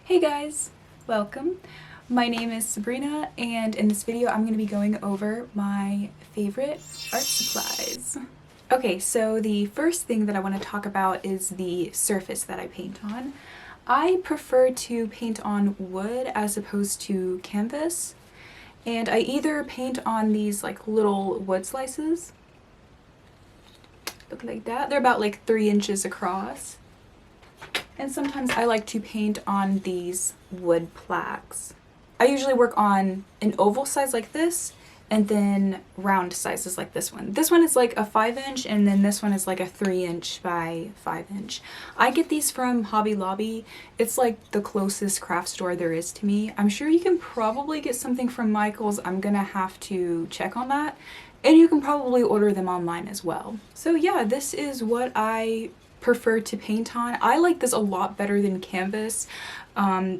Hey guys, welcome. My name is Sabrina, and in this video I'm going to be going over my favorite art supplies. Okay, so the first thing that I want to talk about is the surface that I paint on. I prefer to paint on wood as opposed to canvas, and I either paint on these like little wood slices, look like that. They're about like 3 inches across. And sometimes I like to paint on these wood plaques. I usually work on an oval size like this, and then round sizes like this one. This one is like a 5-inch, and then this one is like a 3-inch by 5-inch. I get these from Hobby Lobby. It's like the closest craft store there is to me. I'm sure you can probably get something from Michael's. I'm gonna have to check on that. And you can probably order them online as well. So yeah, this is what I prefer to paint on. I like this a lot better than canvas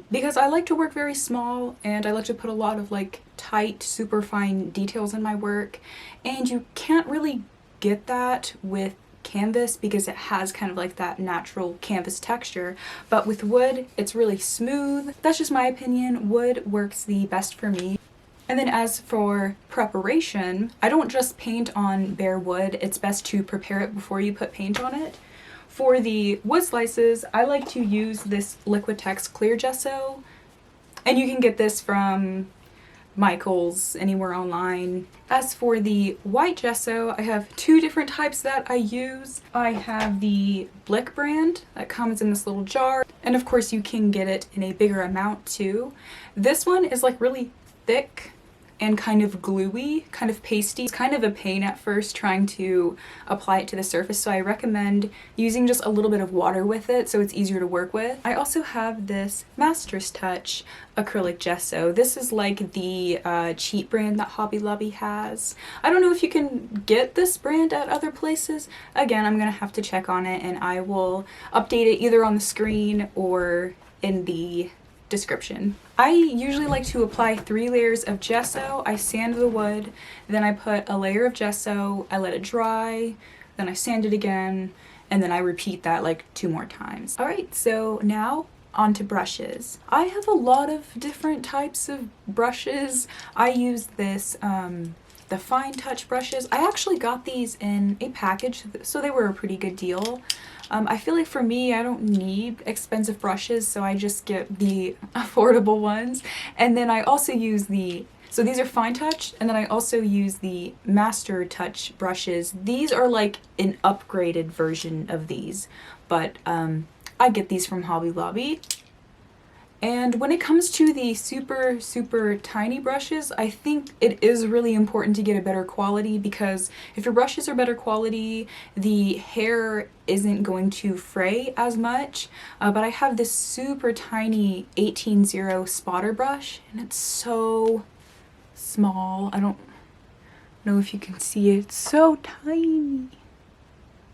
because I like to work very small, and I like to put a lot of like tight, super fine details in my work, and you can't really get that with canvas because it has kind of like that natural canvas texture, but with wood it's really smooth. That's just my opinion. Wood works the best for me. And then as for preparation, I don't just paint on bare wood. It's best to prepare it before you put paint on it. For the wood slices, I like to use this Liquitex clear gesso, and you can get this from Michael's, anywhere online. As for the white gesso, I have 2 different types that I use. I have the Blick brand that comes in this little jar, and of course you can get it in a bigger amount too. This one is like really thick and kind of gluey, kind of pasty. It's kind of a pain at first trying to apply it to the surface, so I recommend using just a little bit of water with it so it's easier to work with. I also have this Master's Touch acrylic gesso. This is like the cheap brand that Hobby Lobby has. I don't know if you can get this brand at other places. Again, I'm gonna have to check on it, and I will update it either on the screen or in the description. I usually like to apply 3 layers of gesso. I sand the wood, then I put a layer of gesso, I let it dry, then I sand it again, and then I repeat that like 2 more times. Alright, so now onto brushes. I have a lot of different types of brushes. I use this the fine touch brushes. I actually got these in a package, so they were a pretty good deal. I feel like for me, I don't need expensive brushes, so I just get the affordable ones. And then I also use so these are fine touch, and then I also use the Master Touch brushes. These are like an upgraded version of these, but I get these from Hobby Lobby. And when it comes to the super tiny brushes, I think it is really important to get a better quality, because if your brushes are better quality, the hair isn't going to fray as much. But I have this super tiny 18-0 spotter brush, and it's so small. I don't know if you can see it. It's so tiny.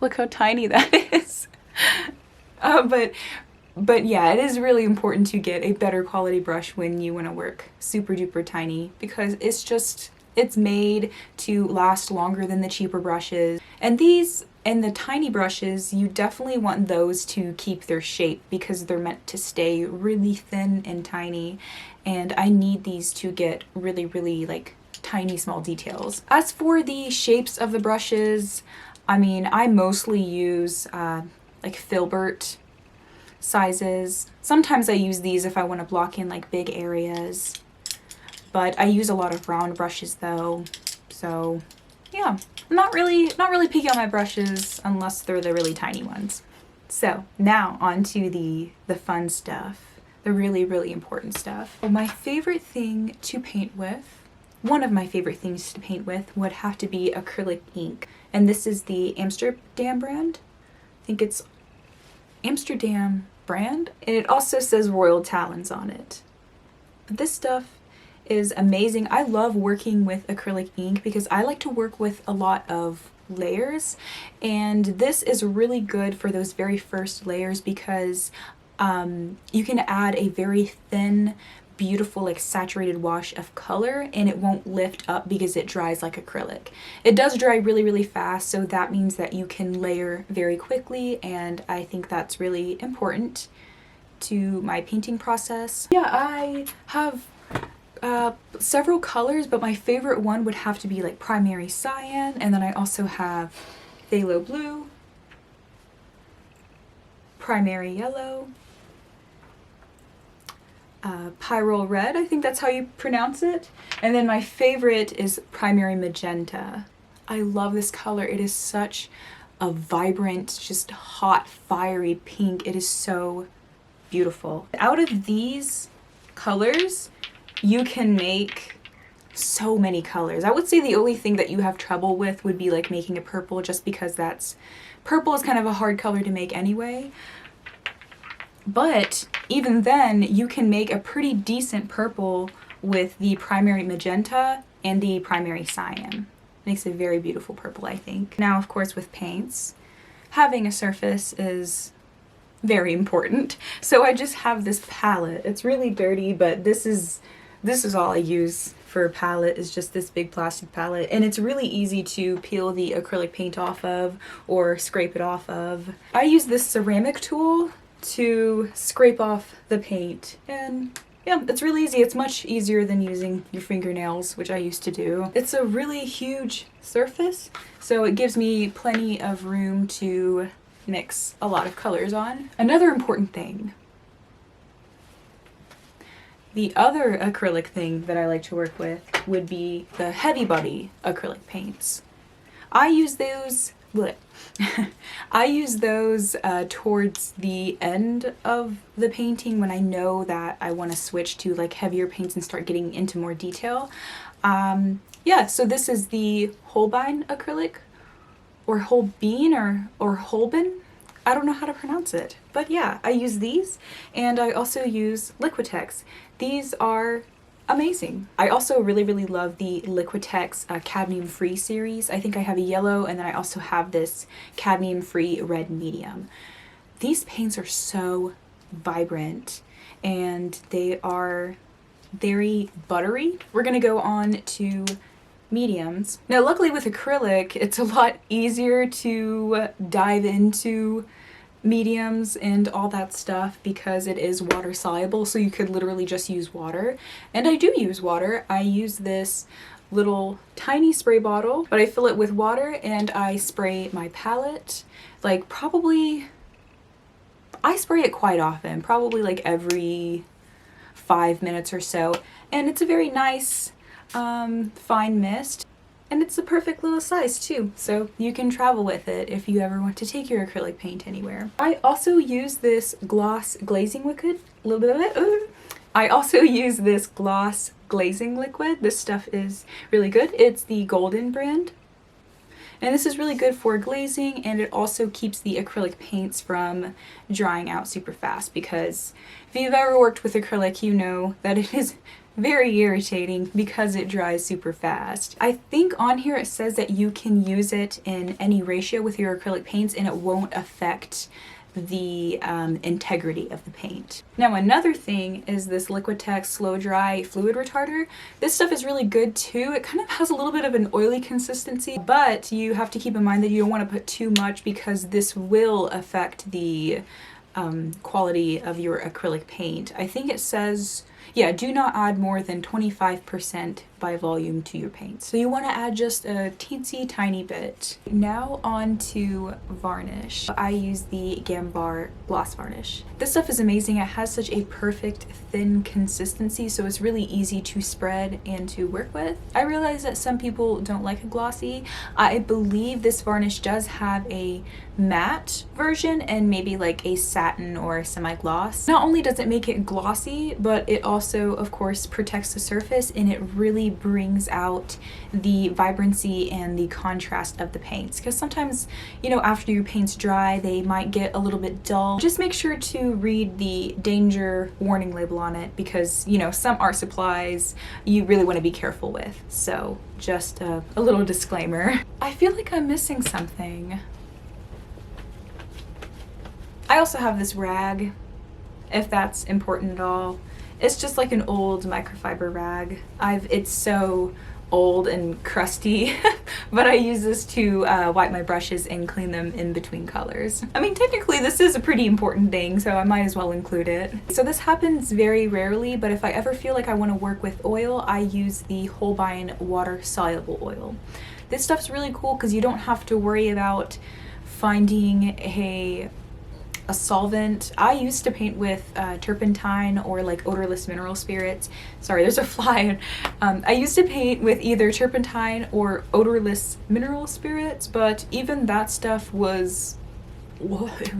Look how tiny that is. But yeah, it is really important to get a better quality brush when you want to work super duper tiny, because it's made to last longer than the cheaper brushes. And the tiny brushes, you definitely want those to keep their shape because they're meant to stay really thin and tiny. And I need these to get really like tiny small details. As for the shapes of the brushes, I mean, I mostly use like filbert sizes. Sometimes I use these if I want to block in like big areas, but I use a lot of round brushes though. So yeah, I'm not really picky on my brushes unless they're the really tiny ones. So now on to the fun stuff, the really important stuff. My favorite thing to paint with, one of my favorite things to paint with, would have to be acrylic ink, and this is the Amsterdam brand. I think it's Amsterdam brand, and it also says Royal Talons on it. This stuff is amazing. I love working with acrylic ink because I like to work with a lot of layers, and this is really good for those very first layers because you can add a very thin, beautiful, like saturated wash of color, and it won't lift up because it dries like acrylic. It does dry really fast, so that means that you can layer very quickly, and I think that's really important. to my painting process. Yeah, I have several colors, but my favorite one would have to be like primary cyan, and then I also have phthalo blue, primary yellow, pyrrole red, I think that's how you pronounce it, and then my favorite is primary magenta. I love this color. It is such a vibrant, just hot, fiery pink. It is so beautiful. Out of these colors, you can make so many colors. I would say the only thing that you have trouble with would be like making a purple, just because purple is kind of a hard color to make anyway. But even then, you can make a pretty decent purple with the primary magenta and the primary cyan. Makes a very beautiful purple, I think. Now, of course, with paints, having a surface is very important. So I just have this palette. It's really dirty, but this is all I use for a palette, is just this big plastic palette. And it's really easy to peel the acrylic paint off of or scrape it off of. I use this ceramic tool to scrape off the paint, and yeah, it's really easy. It's much easier than using your fingernails, which I used to do. It's a really huge surface, so it gives me plenty of room to mix a lot of colors on. Another important thing, the other acrylic thing that I like to work with would be the heavy body acrylic paints. I use those towards the end of the painting, when I know that I want to switch to like heavier paints and start getting into more detail. Yeah, so this is the Holbein acrylic, or Holbein, or Holbein. I don't know how to pronounce it, but yeah, I use these, and I also use Liquitex. These are amazing. I also really love the Liquitex cadmium free series. I think I have a yellow, and then I also have this cadmium free red medium. These paints are so vibrant, and they are very buttery. We're gonna go on to mediums. Now, luckily with acrylic, it's a lot easier to dive into mediums and all that stuff because it is water soluble, so you could literally just use water. And I do use water. I use this little tiny spray bottle, but I fill it with water and I spray my palette. Like, probably, I spray it quite often, probably like every 5 minutes or so, and it's a very nice fine mist, and it's the perfect little size too, so you can travel with it if you ever want to take your acrylic paint anywhere. I also use this gloss glazing liquid. I also use this gloss glazing liquid. This stuff is really good. It's the Golden brand. And this is really good for glazing, and it also keeps the acrylic paints from drying out super fast, because if you've ever worked with acrylic, you know that it is very irritating because it dries super fast. I think on here it says that you can use it in any ratio with your acrylic paints and it won't affect the integrity of the paint. Now, another thing is this Liquitex Slow-dri fluid retarder. This stuff is really good too. It kind of has a little bit of an oily consistency, but you have to keep in mind that you don't want to put too much, because this will affect the quality of your acrylic paint. I think it says, yeah, do not add more than 25% by volume to your paint. So you want to add just a teensy tiny bit. Now on to varnish. I use the Gambar gloss varnish. This stuff is amazing. It has such a perfect thin consistency, so it's really easy to spread and to work with. I realize that some people don't like a glossy. I believe this varnish does have a matte version and maybe like a satin or semi-gloss. Not only does it make it glossy, but it also, of course, protects the surface, and it really brings out the vibrancy and the contrast of the paints, because sometimes, you know, after your paints dry, they might get a little bit dull. Just make sure to read the danger warning label on it, because, you know, some art supplies you really want to be careful with. So just a little disclaimer. I feel like I'm missing something. I also have this rag, if that's important at all. It's just like an old microfiber rag. It's so old and crusty, but I use this to wipe my brushes and clean them in between colors. I mean, technically this is a pretty important thing, so I might as well include it. So this happens very rarely, but if I ever feel like I want to work with oil, I use the Holbein water soluble oil. This stuff's really cool because you don't have to worry about finding a solvent. I used to paint with turpentine or like odorless mineral spirits. Sorry, there's a fly. I used to paint with either turpentine or odorless mineral spirits, but even that stuff was...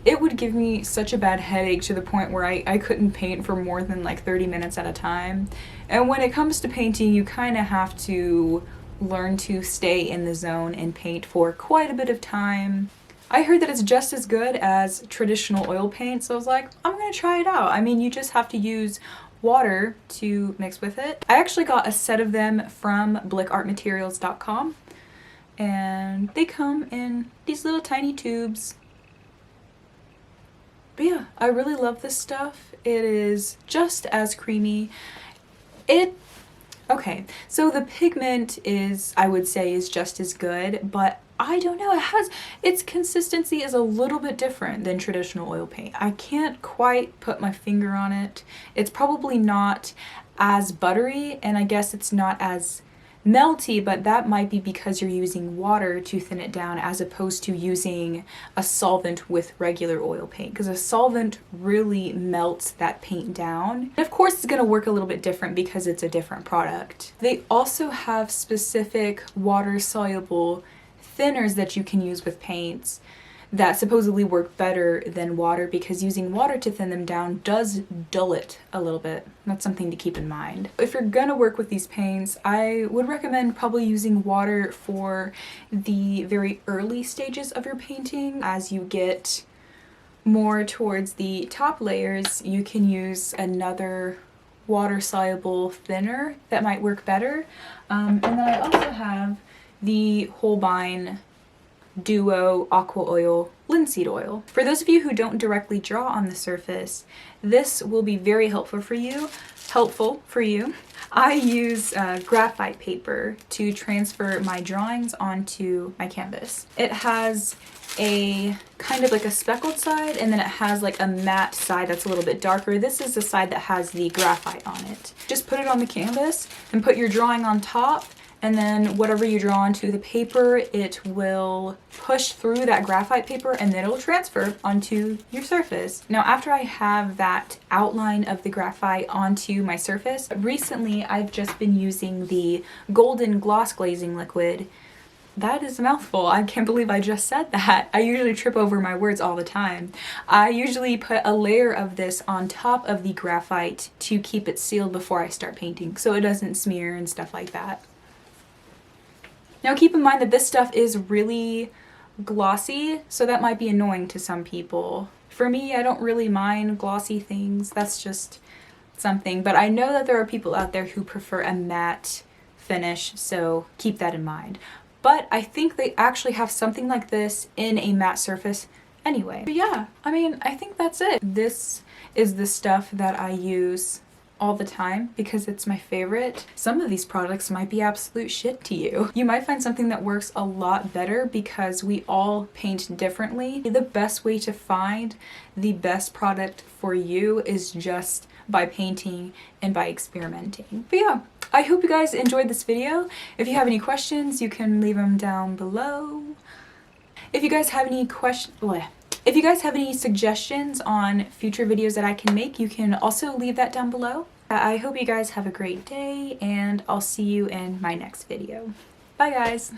it would give me such a bad headache to the point where I couldn't paint for more than like 30 minutes at a time. And when it comes to painting, you kind of have to learn to stay in the zone and paint for quite a bit of time. I heard that it's just as good as traditional oil paint, so I was like, I'm gonna try it out. I mean, you just have to use water to mix with it. I actually got a set of them from blickartmaterials.com, and they come in these little tiny tubes. But yeah, I really love this stuff. It is just as creamy. Okay, so the pigment is, I would say, is just as good, but I don't know, its consistency is a little bit different than traditional oil paint. I can't quite put my finger on it. It's probably not as buttery, and I guess it's not as melty, but that might be because you're using water to thin it down as opposed to using a solvent with regular oil paint, because a solvent really melts that paint down. And of course it's going to work a little bit different because it's a different product. They also have specific water soluble thinners that you can use with paints that supposedly work better than water, because using water to thin them down does dull it a little bit. That's something to keep in mind. If you're gonna work with these paints, I would recommend probably using water for the very early stages of your painting. As you get more towards the top layers, you can use another water-soluble thinner that might work better. And then I also have the Holbein Duo Aqua Oil Linseed Oil. For those of you who don't directly draw on the surface, this will be very helpful for you. I use graphite paper to transfer my drawings onto my canvas. It has a kind of like a speckled side, and then it has like a matte side that's a little bit darker. This is the side that has the graphite on it. Just put it on the canvas and put your drawing on top, and then whatever you draw onto the paper, it will push through that graphite paper and then it'll transfer onto your surface. Now, after I have that outline of the graphite onto my surface, recently I've just been using the golden gloss glazing liquid. That is a mouthful. I can't believe I just said that. I usually trip over my words all the time. I usually put a layer of this on top of the graphite to keep it sealed before I start painting, so it doesn't smear and stuff like that. Now keep in mind that this stuff is really glossy, so that might be annoying to some people. For me, I don't really mind glossy things. That's just something. But I know that there are people out there who prefer a matte finish, so keep that in mind. But I think they actually have something like this in a matte surface anyway. But yeah, I mean, I think that's it. This is the stuff that I use all the time because it's my favorite. Some of these products might be absolute shit to you. You might find something that works a lot better because we all paint differently. The best way to find the best product for you is just by painting and by experimenting. But yeah, I hope you guys enjoyed this video. If you have any questions, you can leave them down below. If you guys have any If you guys have any suggestions on future videos that I can make, you can also leave that down below. I hope you guys have a great day, and I'll see you in my next video. Bye guys!